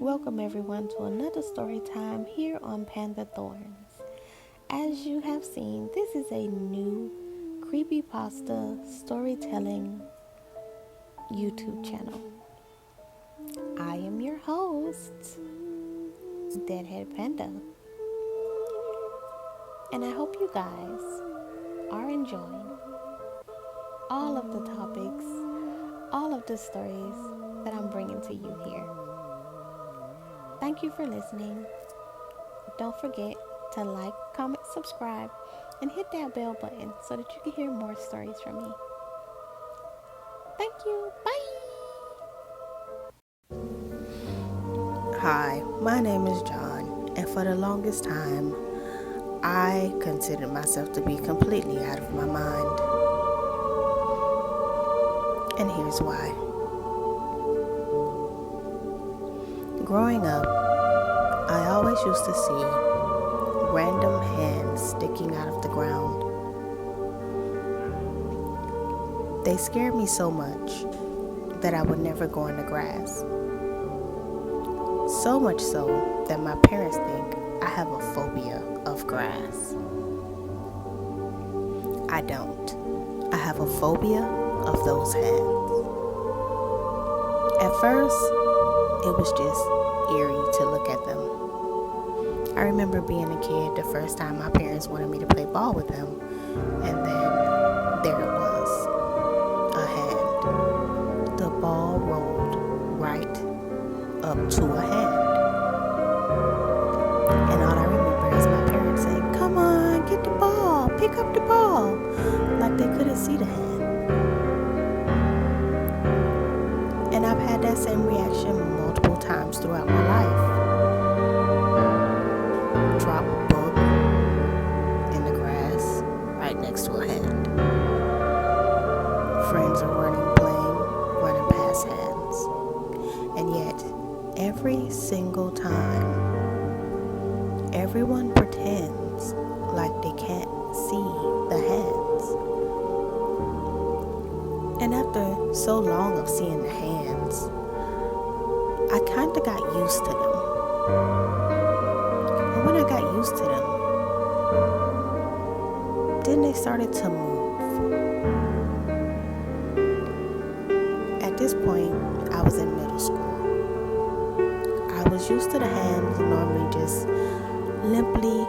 Welcome everyone to another story time here on Panda Thorns. As you have seen, this is a new Creepypasta storytelling YouTube channel. I am your host, DeadHead Panda. And I hope you guys are enjoying all of the topics, all of the stories that I'm bringing to you here. Thank you for listening. Don't forget to like, comment, subscribe, and hit that bell button so that you can hear more stories from me. Thank you. Bye. Hi, my name is John, and for the longest time, I considered myself to be completely out of my mind. And here's why. Growing up, I always used to see random hands sticking out of the ground. They scared me so much that I would never go in the grass. So much so that my parents think I have a phobia of grass. I don't. I have a phobia of those hands. At first, it was just eerie to look at them. I remember being a kid the first time my parents wanted me to play ball with them, and then there it was, a hand. The ball rolled right up to a hand. And all I remember is my parents saying, "Come on, get the ball, pick up the ball," like they couldn't see the hand. And I've had that same reaction multiple times throughout my life. Drop a book in the grass right next to a hand. Friends are running past hands. And yet, every single time, everyone pretends like they can't see the hands. And after so long of seeing the hands, I kind of got used to them. And when I got used to them, then they started to move. At this point, I was in middle school. I was used to the hands normally just limply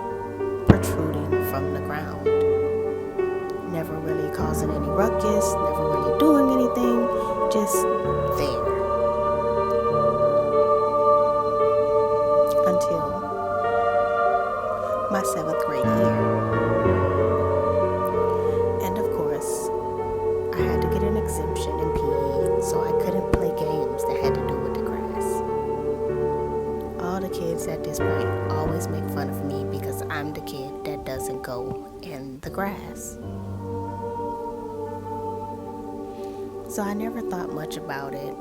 protruding from the ground. Never really causing any ruckus, never really doing anything, just there. Until my 7th grade year. And of course, I had to get an exemption in PE, so I couldn't play games that had to do with the grass. All the kids at this point always make fun of me because I'm the kid that doesn't go in the grass. So I never thought much about it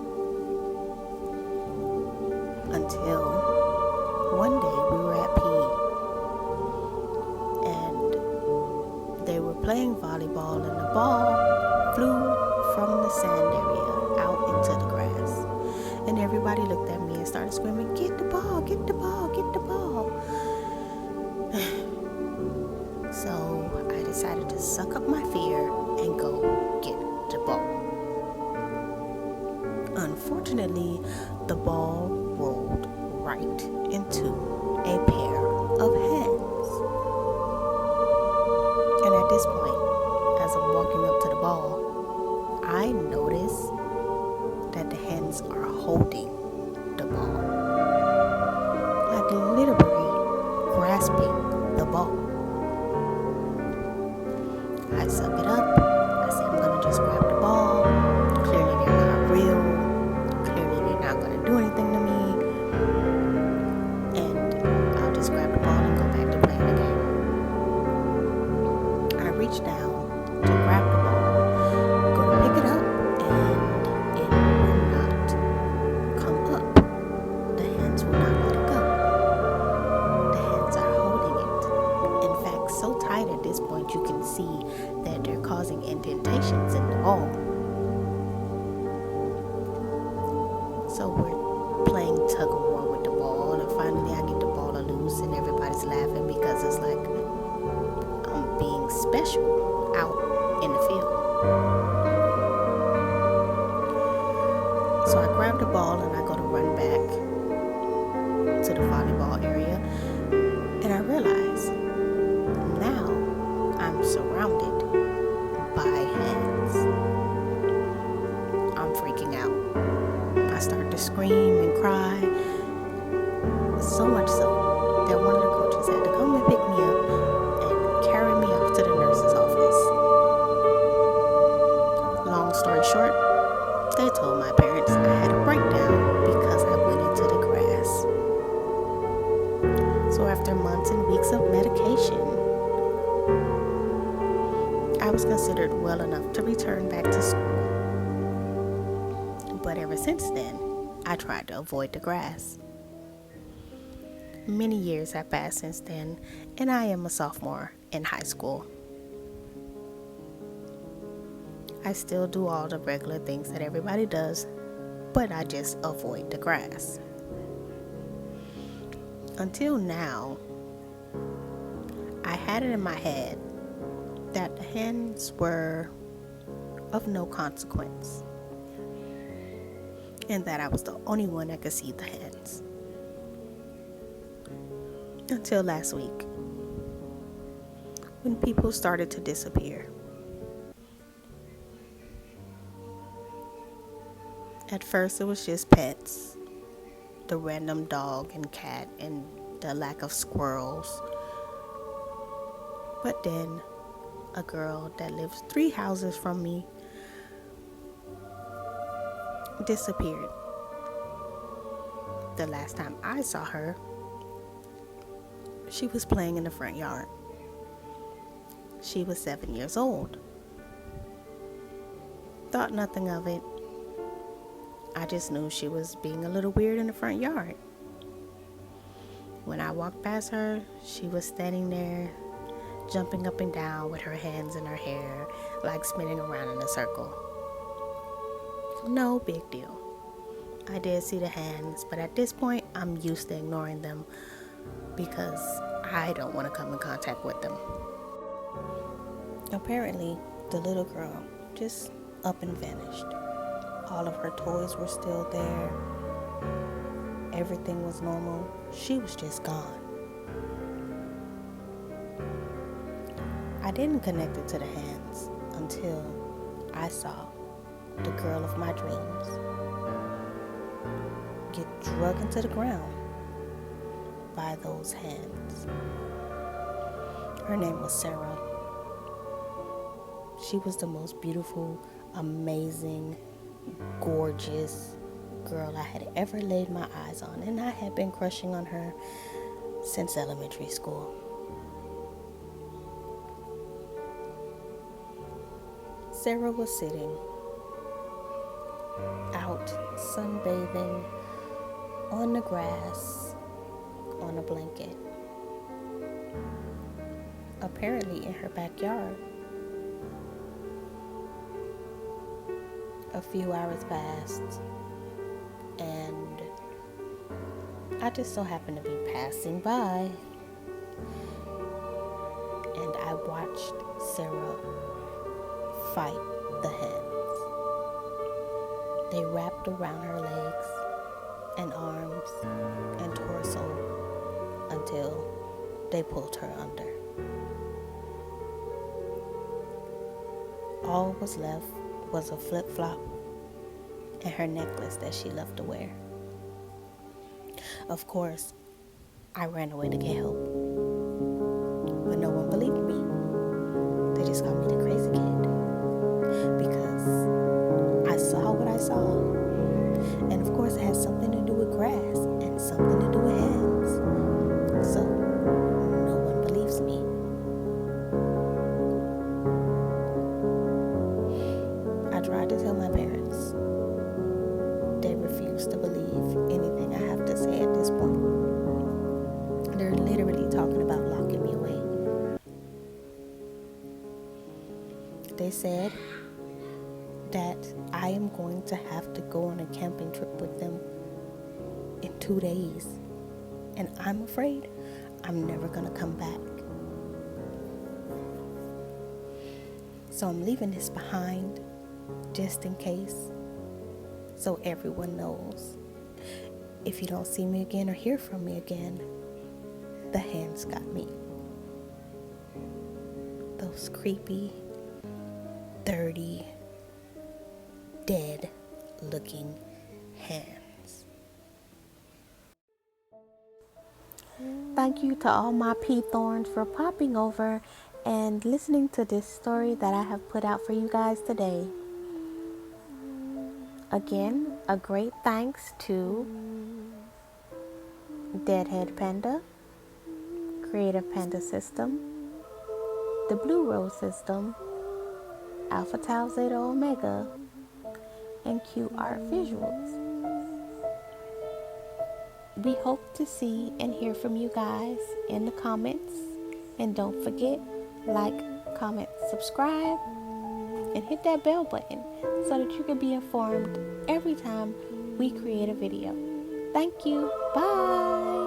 until one day we were at PE and they were playing volleyball and the ball flew from the sand area out into the grass. And everybody looked at me and started screaming, "Get the ball, get the ball, get the ball." So I decided to suck up my fear and go get the ball. Unfortunately, the ball rolled right into a pair of hands. And at this point, as I'm walking up to the ball, I notice that the hands are holding the ball. Like literally grasping the ball. I suck it up. I say I'm gonna just grab the ball. Clearly they're not real. Clearly they're not gonna do anything to me. And I'll just grab the ball and go back to playing the game. I reach down to grab the ball, go to pick it up, and it will not come up. The hands will not let it go. The hands are holding it. In fact, so tight at this point you can see that they're causing special out in the field. So I grab the ball and I go to run back to the volleyball area, and I realize now I'm surrounded by hands. I'm freaking out. I start to scream and cry, so much so that one of the coaches had to come and pick me up and carry me off to the nurse's office. Long story short, they told my parents I had a breakdown because I went into the grass. So after months and weeks of medication, I was considered well enough to return back to school. But ever since then, I tried to avoid the grass. Many years have passed since then, and I am a sophomore in high school. I still do all the regular things that everybody does, but I just avoid the grass. Until now, I had it in my head that the hens were of no consequence, and that I was the only one that could see the hens. Until last week, when people started to disappear. At first it was just pets, the random dog and cat and the lack of squirrels. But then a girl that lives 3 houses from me disappeared. The last time I saw her, she was playing in the front yard. She was 7 years old. Thought nothing of it. I just knew she was being a little weird in the front yard. When I walked past her, she was standing there, jumping up and down with her hands in her hair, like spinning around in a circle. No big deal. I did see the hands, but at this point, I'm used to ignoring them because I don't want to come in contact with them. Apparently, the little girl just up and vanished. All of her toys were still there. Everything was normal. She was just gone. I didn't connect it to the hands until I saw the girl of my dreams get dragged into the ground by those hands. Her name was Sarah. She was the most beautiful, amazing, gorgeous girl I had ever laid my eyes on, and I had been crushing on her since elementary school. Sarah was sitting out sunbathing on the grass on a blanket, apparently in her backyard. A few hours passed, and I just so happened to be passing by, and I watched Sarah fight the hens. They wrapped around her legs and arms and torso until they pulled her under. All was left was a flip-flop and her necklace that she loved to wear. Of course, I ran away to get help, but no one believed me. They just called me the crazy kid because I saw what I saw, and of course it has something to do with grass and something to do with hands, so no one believes me. I tried to tell my parents. They refuse to believe anything I have to say at this point. They're literally talking about locking me away. They said that I am going to have to go on a camping trip with them in 2 days. And I'm afraid I'm never going to come back. So I'm leaving this behind just in case, so everyone knows. If you don't see me again or hear from me again, the hands got me. Those creepy, dirty, dead looking hands. Thank you to all my pea thorns for popping over and listening to this story that I have put out for you guys today. Again, a great thanks to DeadHead Panda, Creative Panda System, the Blue Rose System, Alpha Tau Zeta Omega, and Q Art Visuals. We hope to see and hear from you guys in the comments. And don't forget, like, comment, subscribe, and hit that bell button so that you can be informed every time we create a video. Thank you. Bye.